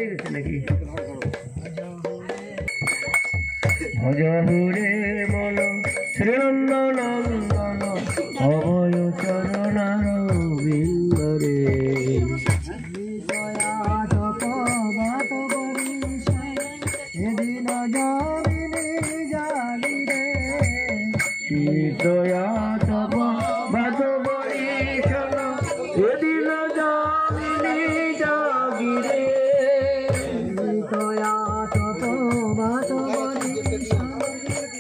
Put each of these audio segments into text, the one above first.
হয়ে গেছে নাকি? ভজহুরে মন শ্রীনন্দনন্দন অভয় চরণার বিন্দরে শীতয়া তপ বাত বরিশন এদিন জামিনী জাগিরে শীতয়া তপ বাত বরিশন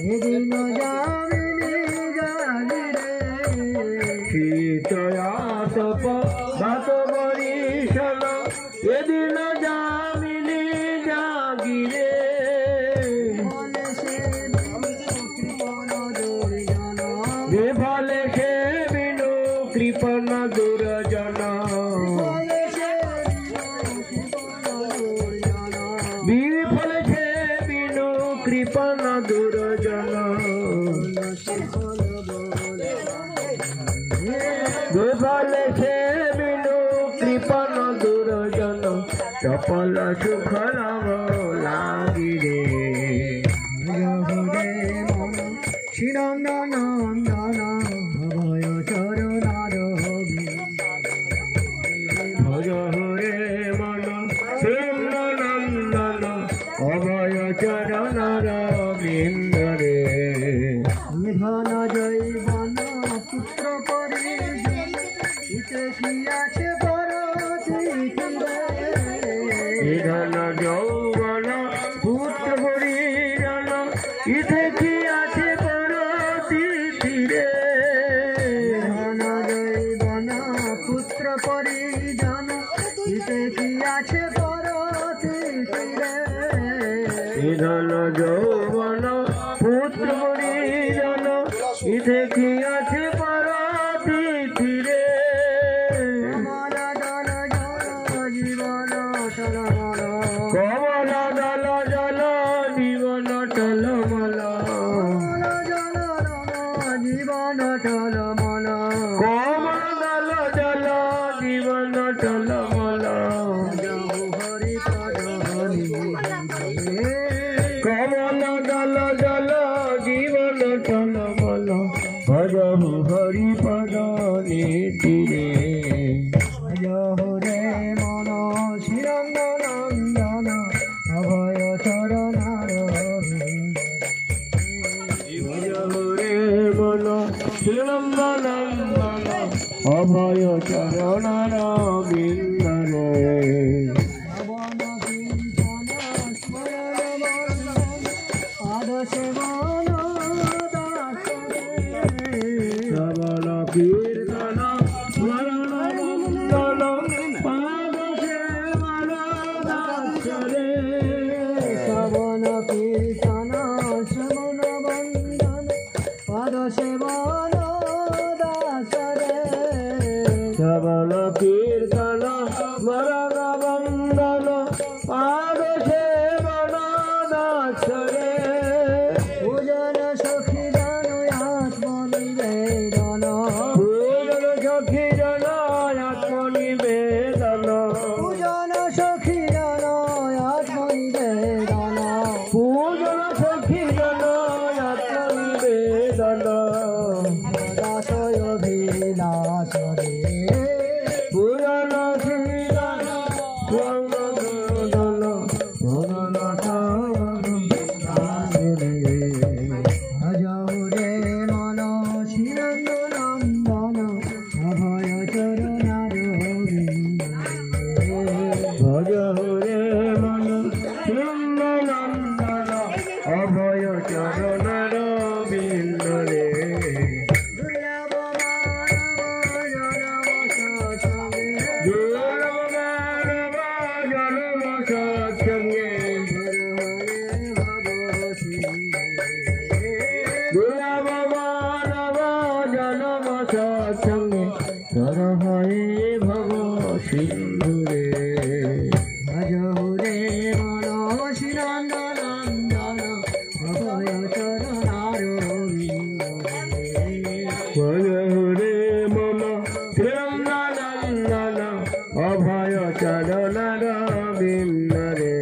এদিন জামিনী জাগিরে শীতয়া তপ বাত বরিশন এদিন জামিনী জাগিরে বিফলে সে বিনু কৃপণ দুর্জন বিফলে সে বিনু কৃপণ দুর্জন বিফলে সে বিনু কৃপণ দুর্জন চপল সুখল লাগিরে শ্রীনন্দনন্দন অভয় চরণার ভজ হরে মন শ্রীনন্দন অভয় চরণার বিন্দরে নিধন জৈবন পুত্র পরি আছে নিধন যৌবন পুত্র পরিজন ইথে কি আছে পুত্র পরিজন ইতে কি আছে নিধন যৌবন পুত্র পরিজন ইতে কি আছে পরতিরে কমল দল জল জীবন টলমল জীবন টলমল কমল দল জল জীবন টলমল কমল দল জল জীবন টলমল ভজহু হরি পদ নীতিরে হরে মন শ্রীনন্দনন্দন অভয় চরণার হরে মন শ্রীনন্দনন্দন অভয় চরণার বিন্দরে শ্রবণ কীর্তন স্মরণ বন্দন পাদ সেবন দাসরে শ্রবণ কীর্তন শ্রবণ বন্দন পাদ সেবন দাসরে শ্রবণ কীর্তন স্মরণ বন্দন পাদ সেবন দাসরে পূজন সখী জন আত্মনিবেদন পূজন সখী জন আত্মনিবেদন পূজন সখী জন রে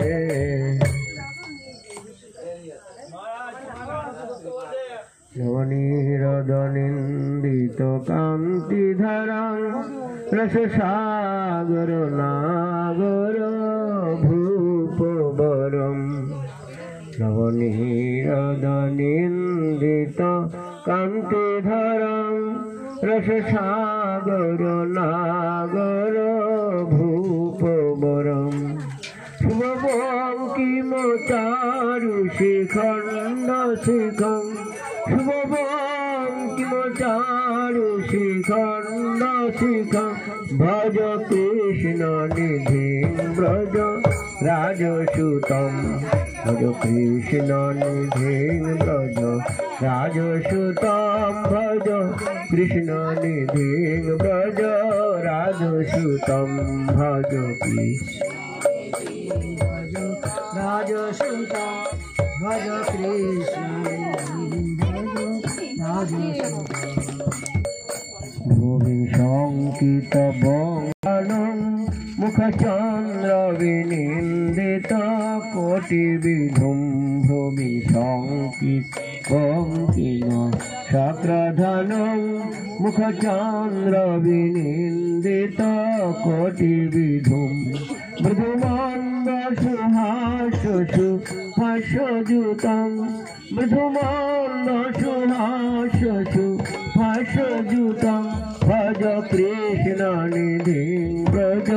নবনীরদনিন্দিত কান্তিধারাং রসসাগর নাগর ভূপবরম নবনীরদনিন্দিত কান্তিধারাং রসসাগর নাগর ভূপবরম শুভবঙ্কিমচারু শিখণ্ড শিখং শুভবঙ্কিমচারু শিখণ্ড শিখং ভজ কৃষ্ণ নিধিং ব্রজ রাজসুতম ভজ কৃষ্ণ নিধিং ব্রজ রাজসুতম ভজ কৃষ্ণ নিধিং ব্রজ রাজসুতম ভজ কৃষ্ণ রাজসুতম ভজ কৃষ্ণ ভূমি সংকিত বঙ্গানং মুখচন্দ্র বিনিন্দিত কোটি বিধুম ভূমি সংকিত বঙ্কিন চক্রধনং মুখচন্দ্র বিনিন্দিত কোটি বিধুম মৃদুমন্দ সুহাসু ভাষ্যযুতং মৃদুমন্দ সুহাসু ভাষ্যযুতং ভজ কৃষ্ণ নিধিং ব্রজ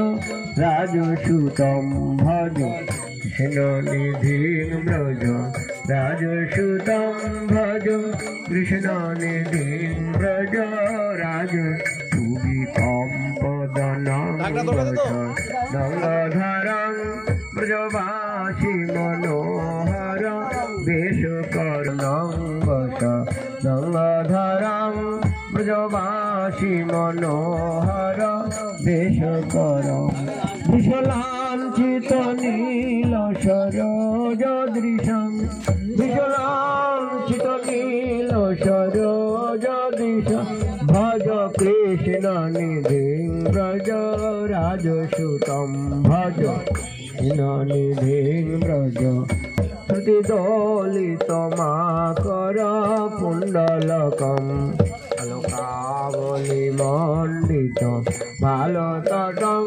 রাজসুতম ভজ কৃষ্ণ নিধিং ব্রজ রাজসুতম ভজ কৃষ্ণ নিধিং ব্রজ রাজ সুবিকম্পদনং ব্রজ গঙ্গাধরং ব্রজবাসী মনোহর বেশকর্ণং বস গঙ্গাধরং ব্রজবাসী মনোহর বেশকরং বিশলাঞ্চিত নীল সরোজদৃশং বিশলাঞ্চিত নীল সরোজদৃশং ভজ কৃষ্ণ নিধিং ব্রজ রাজসুতম ভজ কৃষ্ণ নিধিং ব্রজ শ্রুতিদোলিত মাকর কুণ্ডলকম আলোকাবলি মণ্ডিত ভালতটং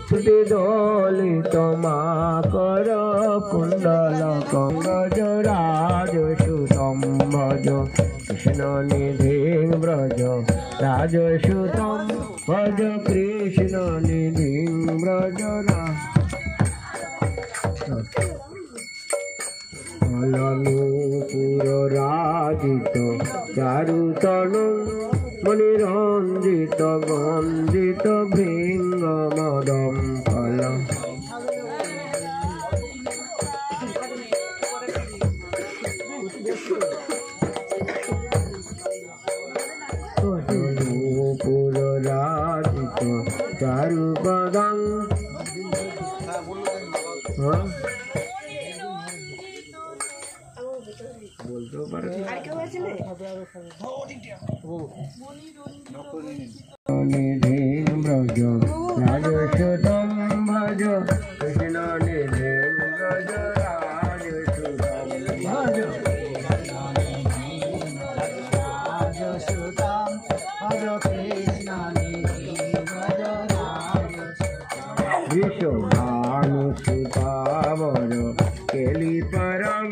শ্রুতিদোলিত মাকর কুণ্ডলকম ব্রজ রাজসুতম ভজ কৃষ্ণ নিধিং ব্রজ রাজসুতম ভজ কৃষ্ণ নিধিং ব্রজ অলনুপুর রাজিত চারুতনু মণিরঞ্জিত গন্ধিত ভৃঙ্গ মদম ফল অনুপুর রাজিত চারুপদং বলতেও পারে নিধিং ব্রজ রাজসুতম ভজ কৃষ্ণ নিধিং ব্রজ রাজসুতম ভজ রাজসুতম ভজ কৃষ্ণ নিধিং ব্রজ রাজসুতম বিশ্বভানুসুতাবর কেলি পরম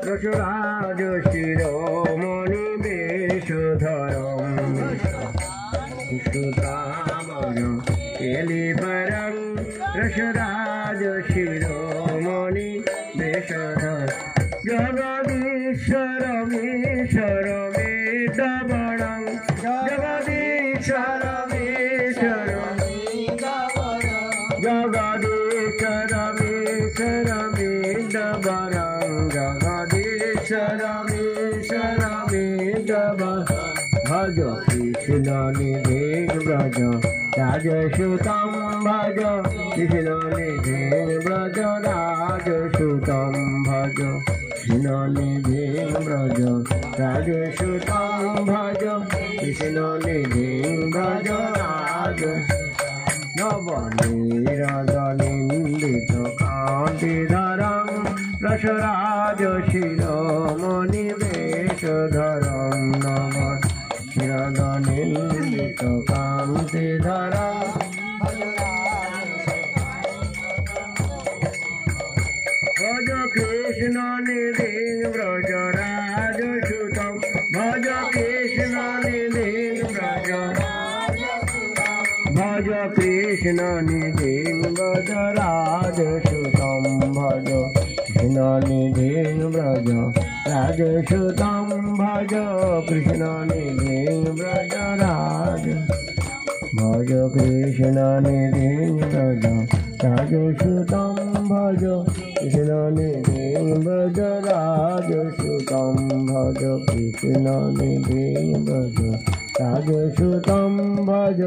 রসরাজ শিরোমণি বেশধরম সুতাবর কেলি পরম রসরাজ শিরোমণি বেশধর জগদীশ্বরমীশ্বর মেদবরং জগদীশ্বরমীশ্বর জগদীশ্বরমীশ্বর মেদবরং জগদীশ্বরমীশ্বর মেদবরং ভজ কৃষ্ণ নিধিং ব্রজ রাজসুতম ভজ কৃষ্ণ নিধিং ব্রজ রাজসুতম ভজ কৃষ্ণ নিধিং ব্রজ রাজসুতম ভজ কৃষ্ণ নিধিং ব্রজ রাজ নবনীরদনিন্দিত কান্তিধরং রসরাজ শিরোমণি বেশধরং নম চিরগণিন্দিত কান্তিধরং ভজ কৃষ্ণ নিধিং ব্রজরাজ সুতম ভজ কৃষ্ণ নিধিং ব্রজরাজ ভজ কৃষ্ণ নিধিং ব্রজরাজ সুতম ভজ কৃষ্ণ নিধিং ব্রজ রাজ সুতম ভজ কৃষ্ণ নিধিং ব্রজরাজ ভজ কৃষ্ণ নিধিং ব্রজ রাজ সুতম ভজ কৃষ্ণ নিধিং ব্রজ রাজ সুতম ভজ কৃষ্ণ নিধিং ব্রজ রাজ সুতম ভজ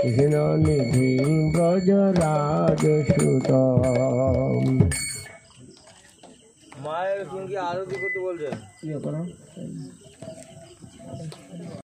কৃষ্ণ নিধিং ব্রজ রাজ সুতম। মায়ের সঙ্গে আরতি করতে বলছেন।